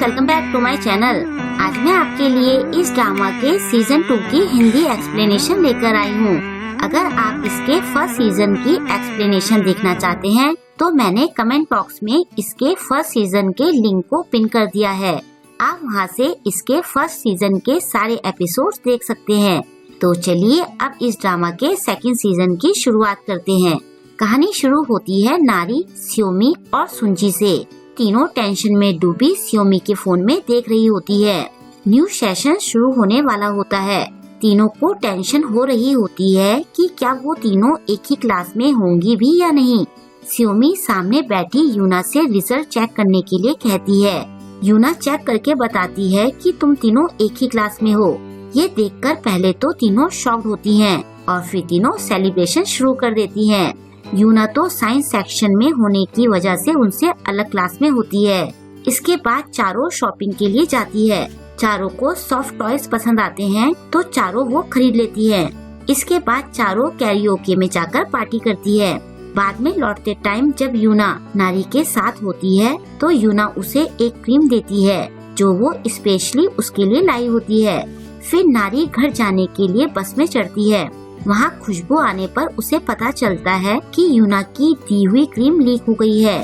Friends, welcome back to my channel. आज मैं आपके लिए इस ड्रामा के सीजन 2 की हिंदी एक्सप्लेनेशन लेकर आई हूँ। अगर आप इसके फर्स्ट सीजन की एक्सप्लेनेशन देखना चाहते हैं तो मैंने कमेंट बॉक्स में इसके फर्स्ट सीजन के लिंक को पिन कर दिया है। आप वहाँ से इसके फर्स्ट सीजन के सारे एपिसोड्स देख सकते हैं। तो चलिए अब इस ड्रामा के सेकंड सीजन की शुरुआत करते हैं। कहानी शुरू होती है नारी, स्योमी और सुंजी से। तीनों टेंशन में डूबी स्योमी के फोन में देख रही होती है। न्यू सेशन शुरू होने वाला होता है। तीनों को टेंशन हो रही होती है कि क्या वो तीनों एक ही क्लास में होंगी भी या नहीं। स्योमी सामने बैठी यूना से रिजल्ट चेक करने के लिए कहती है। यूना चेक करके बताती है कि तुम तीनों एक ही क्लास में हो। ये देखकर पहले तो तीनों शॉक्ड होती हैं और फिर तीनों सेलिब्रेशन शुरू कर देती हैं। यूना तो साइंस सेक्शन में होने की वजह से उनसे अलग क्लास में होती है। इसके बाद चारों शॉपिंग के लिए जाती है। चारों को सॉफ्ट टॉयज पसंद आते हैं तो चारों वो खरीद लेती है। इसके बाद चारों कैरियोके में जाकर पार्टी करती है। बाद में लौटते टाइम जब यूना नारी के साथ होती है तो यूना उसे एक क्रीम देती है जो वो स्पेशली उसके लिए लाई होती है। फिर नारी घर जाने के लिए बस में चढ़ती है। वहाँ खुशबू आने पर उसे पता चलता है कि यूना की दी हुई क्रीम लीक हो गई है।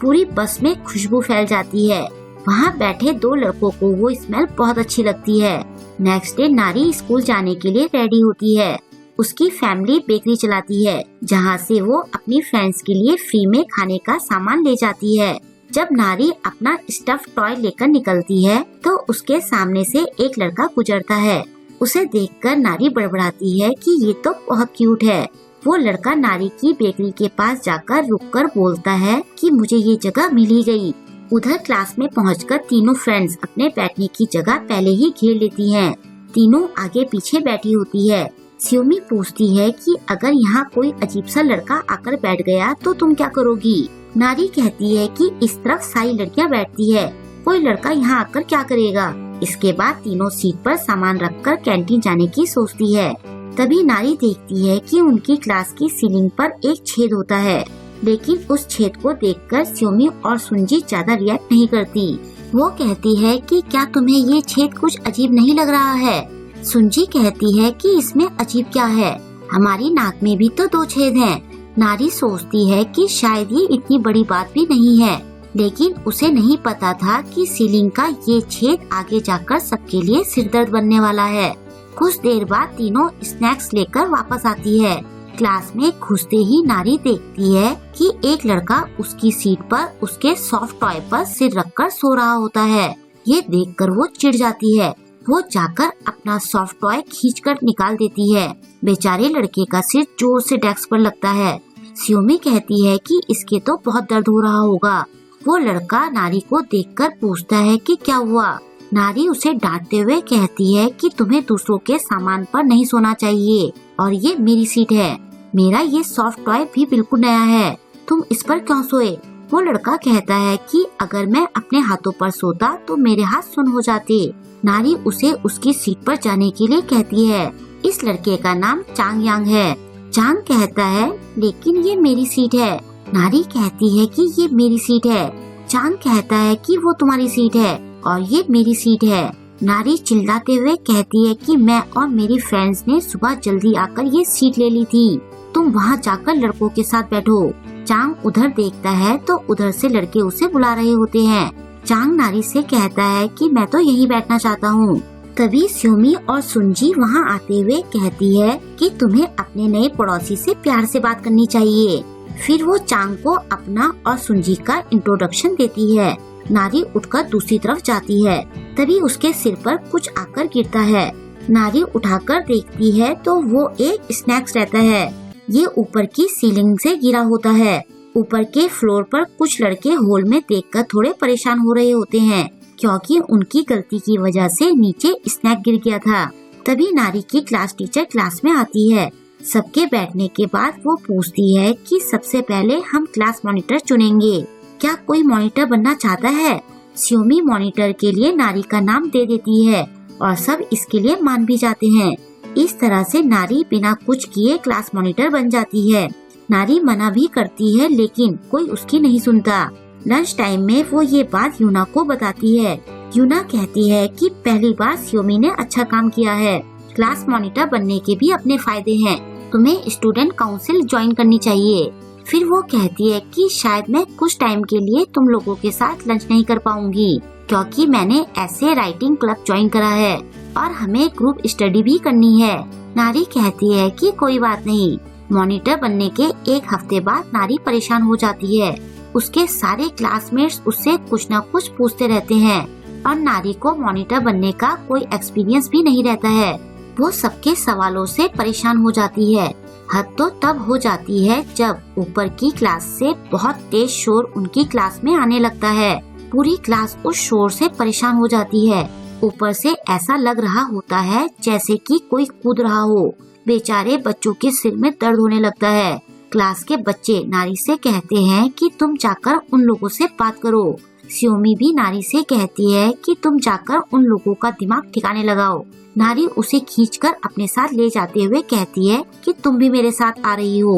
पूरी बस में खुशबू फैल जाती है। वहाँ बैठे दो लड़कों को वो स्मेल बहुत अच्छी लगती है। नेक्स्ट डे नारी स्कूल जाने के लिए रेडी होती है। उसकी फैमिली बेकरी चलाती है जहाँ से वो अपनी फ्रेंड्स के लिए फ्री में खाने का सामान ले जाती है। जब नारी अपना स्टफ टॉय लेकर निकलती है तो उसके सामने से एक लड़का गुजरता है। उसे देखकर नारी बड़बड़ाती है कि ये तो बहुत क्यूट है। वो लड़का नारी की बेकरी के पास जाकर रुककर बोलता है कि मुझे ये जगह मिल ही गई। उधर क्लास में पहुंचकर तीनों फ्रेंड्स अपने बैठने की जगह पहले ही घेर लेती हैं। तीनों आगे पीछे बैठी होती है। स्योमी पूछती है कि अगर यहाँ कोई अजीब सा लड़का आकर बैठ गया तो तुम क्या करोगी। नारी कहती है कि इस तरफ सारी लड़कियाँ बैठती है, कोई लड़का यहाँ आकर क्या करेगा। इसके बाद तीनों सीट पर सामान रखकर कैंटीन जाने की सोचती है। तभी नारी देखती है कि उनकी क्लास की सीलिंग पर एक छेद होता है, लेकिन उस छेद को देखकर स्योमी और सुंजी ज्यादा रिएक्ट नहीं करती। वो कहती है कि क्या तुम्हें ये छेद कुछ अजीब नहीं लग रहा है। सुंजी कहती है कि इसमें अजीब क्या है, हमारी नाक में भी तो 2 छेद हैं। नारी सोचती है कि शायद ये इतनी बड़ी बात भी नहीं है, लेकिन उसे नहीं पता था कि सीलिंग का ये छेद आगे जाकर सबके लिए सिरदर्द बनने वाला है। कुछ देर बाद तीनों स्नैक्स लेकर वापस आती है। क्लास में घुसते ही नारी देखती है कि एक लड़का उसकी सीट पर उसके सॉफ्ट टॉय पर सिर रखकर सो रहा होता है। ये देखकर वो चिढ़ जाती है। वो जाकर अपना सॉफ्ट टॉय खींचकर निकाल देती है। बेचारे लड़के का सिर जोर से डेस्क पर लगता है। स्योमी कहती है कि इसके तो बहुत दर्द हो रहा होगा। वो लड़का नारी को देखकर पूछता है कि क्या हुआ। नारी उसे डांटते हुए कहती है कि तुम्हें दूसरों के सामान पर नहीं सोना चाहिए और ये मेरी सीट है। मेरा ये सॉफ्ट टॉय भी बिल्कुल नया है, तुम इस पर क्यों सोए। वो लड़का कहता है कि अगर मैं अपने हाथों पर सोता तो मेरे हाथ सुन हो जाते। नारी उसे उसकी सीट पर जाने के लिए कहती है। इस लड़के का नाम चांग यांग है। चांग कहता है लेकिन ये मेरी सीट है। नारी कहती है कि ये मेरी सीट है। चांग कहता है कि वो तुम्हारी सीट है और ये मेरी सीट है। नारी चिल्लाते हुए कहती है कि मैं और मेरी फ्रेंड्स ने सुबह जल्दी आकर ये सीट ले ली थी, तुम वहाँ जाकर लड़कों के साथ बैठो। चांग उधर देखता है तो उधर से लड़के उसे बुला रहे होते हैं। चांग नारी से कहता है कि मैं तो यहीं बैठना चाहता हूँ। तभी स्योमी और सुंजी वहाँ आते हुए कहती है कि तुम्हें अपने नए पड़ोसी से प्यार से बात करनी चाहिए। फिर वो चांग को अपना और सुंजी का इंट्रोडक्शन देती है। नारी उठकर दूसरी तरफ जाती है। तभी उसके सिर पर कुछ आकर गिरता है। नारी उठाकर देखती है तो वो एक स्नैक्स रहता है। ये ऊपर की सीलिंग से गिरा होता है। ऊपर के फ्लोर पर कुछ लड़के होल में देखकर थोड़े परेशान हो रहे होते हैं क्योंकि उनकी गलती की वजह से नीचे स्नैक गिर गया था। तभी नारी की क्लास टीचर क्लास में आती है। सबके बैठने के बाद वो पूछती है कि सबसे पहले हम क्लास मॉनिटर चुनेंगे, क्या कोई मॉनिटर बनना चाहता है। स्योमी मॉनिटर के लिए नारी का नाम दे देती है और सब इसके लिए मान भी जाते हैं। इस तरह से नारी बिना कुछ किए क्लास मॉनिटर बन जाती है। नारी मना भी करती है लेकिन कोई उसकी नहीं सुनता। लंच टाइम में वो ये बात यूना को बताती है। यूना कहती है कि पहली बार सियोमी ने अच्छा काम किया है। क्लास मॉनिटर बनने के भी अपने फायदे हैं, तुम्हें स्टूडेंट काउंसिल ज्वाइन करनी चाहिए। फिर वो कहती है कि शायद मैं कुछ टाइम के लिए तुम लोगों के साथ लंच नहीं कर पाऊंगी, क्योंकि मैंने ऐसे राइटिंग क्लब ज्वाइन करा है और हमें ग्रुप स्टडी भी करनी है। नारी कहती है कि कोई बात नहीं। मॉनिटर बनने के एक हफ्ते बाद नारी परेशान हो जाती है। उसके सारे क्लासमेट्स उससे कुछ न कुछ पूछते रहते हैं और नारी को मॉनिटर बनने का कोई एक्सपीरियंस भी नहीं रहता है। वो सबके सवालों से परेशान हो जाती है। हद तो तब हो जाती है जब ऊपर की क्लास से बहुत तेज शोर उनकी क्लास में आने लगता है। पूरी क्लास उस शोर से परेशान हो जाती है। ऊपर से ऐसा लग रहा होता है जैसे कि कोई कूद रहा हो। बेचारे बच्चों के सिर में दर्द होने लगता है। क्लास के बच्चे नारी से कहते हैं कि तुम जाकर उन लोगों से बात करो। सियोमी भी नारी से कहती है कि तुम जाकर उन लोगों का दिमाग ठिकाने लगाओ। नारी उसे खींचकर अपने साथ ले जाते हुए कहती है कि तुम भी मेरे साथ आ रही हो।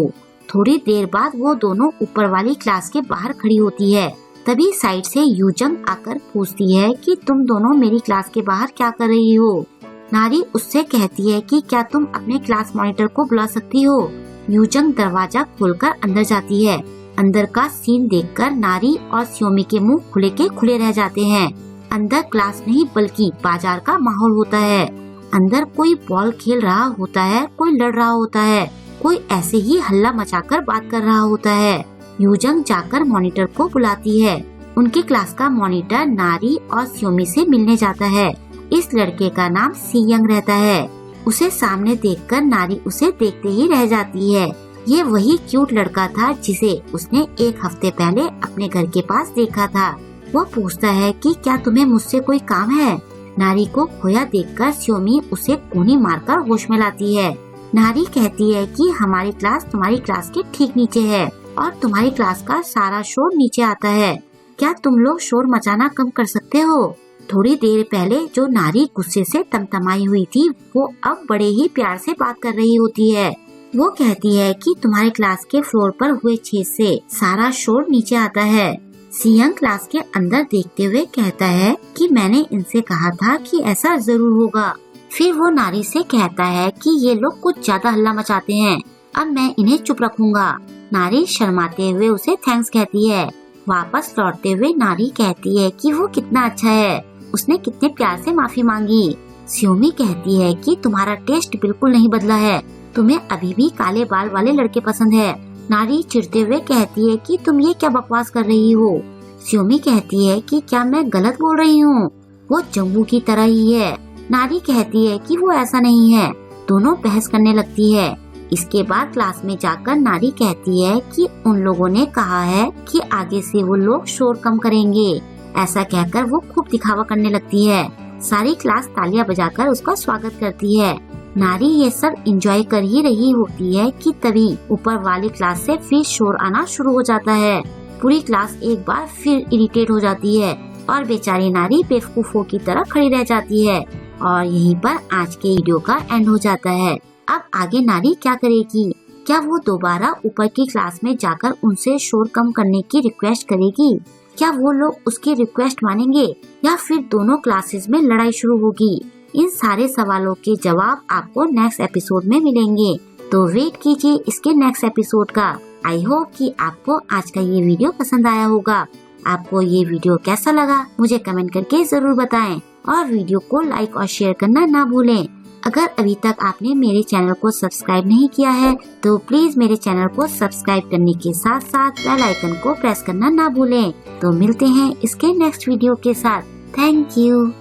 थोड़ी देर बाद वो दोनों ऊपर वाली क्लास के बाहर खड़ी होती है। तभी साइड से यूजंग आकर पूछती है कि तुम दोनों मेरी क्लास के बाहर क्या कर रही हो। नारी उससे कहती है कि क्या तुम अपने क्लास मॉनिटर को बुला सकती हो। यूजंग दरवाजा खोलकर अंदर जाती है। अंदर का सीन देखकर नारी और सियोमी के मुंह खुले के खुले रह जाते हैं। अंदर क्लास नहीं बल्कि बाजार का माहौल होता है। अंदर कोई बॉल खेल रहा होता है, कोई लड़ रहा होता है, कोई ऐसे ही हल्ला मचाकर बात कर रहा होता है। यूजंग जाकर मॉनिटर को बुलाती है। उनकी क्लास का मॉनिटर नारी और सियोमी से मिलने जाता है। इस लड़के का नाम सियंग रहता है। उसे सामने देखकर नारी उसे देखते ही रह जाती है। ये वही क्यूट लड़का था जिसे उसने एक हफ्ते पहले अपने घर के पास देखा था। वो पूछता है कि क्या तुम्हें मुझसे कोई काम है। नारी को खोया देखकर सियोमी उसे कोनी मारकर होश में लाती है। नारी कहती है कि हमारी क्लास तुम्हारी क्लास के ठीक नीचे है और तुम्हारी क्लास का सारा शोर नीचे आता है। क्या तुम लोग शोर मचाना कम कर सकते हो। थोड़ी देर पहले जो नारी गुस्से से तमतमाई हुई थी वो अब बड़े ही प्यार से बात कर रही होती है। वो कहती है कि तुम्हारे क्लास के फ्लोर पर हुए छेद से सारा शोर नीचे आता है। सियंग क्लास के अंदर देखते हुए कहता है कि मैंने इनसे कहा था कि ऐसा जरूर होगा। फिर वो नारी से कहता है कि ये लोग कुछ ज्यादा हल्ला मचाते हैं, अब मैं इन्हें चुप रखूंगा। नारी शर्माते हुए उसे थैंक्स कहती है। वापस लौटते हुए नारी कहती है कि वो कितना अच्छा है, उसने कितने प्यार से माफी मांगी। सियोमी कहती है कि तुम्हारा टेस्ट बिल्कुल नहीं बदला है, तुम्हें अभी भी काले बाल वाले लड़के पसंद है। नारी चिढ़ते हुए कहती है कि तुम ये क्या बकवास कर रही हो। सियोमी कहती है कि क्या मैं गलत बोल रही हूँ, वो जंगू की तरह ही है। नारी कहती है कि वो ऐसा नहीं है। दोनों बहस करने लगती है। इसके बाद क्लास में जाकर नारी कहती है कि उन लोगों ने कहा है कि आगे से वो लोग शोर कम करेंगे। ऐसा कहकर वो खूब दिखावा करने लगती है। सारी क्लास तालियां बजाकर उसका स्वागत करती है। नारी ये सब एंजॉय कर ही रही होती है कि तभी ऊपर वाली क्लास से फिर शोर आना शुरू हो जाता है। पूरी क्लास एक बार फिर इरिटेट हो जाती है और बेचारी नारी बेवकूफों की तरह खड़ी रह जाती है। और यहीं पर आज के वीडियो का एंड हो जाता है। अब आगे नारी क्या करेगी। क्या वो दोबारा ऊपर की क्लास में जाकर उनसे शोर कम करने की रिक्वेस्ट करेगी। क्या वो लोग उसकी रिक्वेस्ट मानेंगे या फिर दोनों क्लासेस में लड़ाई शुरू होगी। इन सारे सवालों के जवाब आपको नेक्स्ट एपिसोड में मिलेंगे, तो वेट कीजिए इसके नेक्स्ट एपिसोड का। आई होप कि आपको आज का ये वीडियो पसंद आया होगा। आपको ये वीडियो कैसा लगा मुझे कमेंट करके जरूर बताएं और वीडियो को लाइक और शेयर करना ना भूलें। अगर अभी तक आपने मेरे चैनल को सब्सक्राइब नहीं किया है तो प्लीज मेरे चैनल को सब्सक्राइब करने के साथ साथ बेल आइकन को प्रेस करना ना भूलें। तो मिलते हैं इसके नेक्स्ट वीडियो के साथ। Thank you.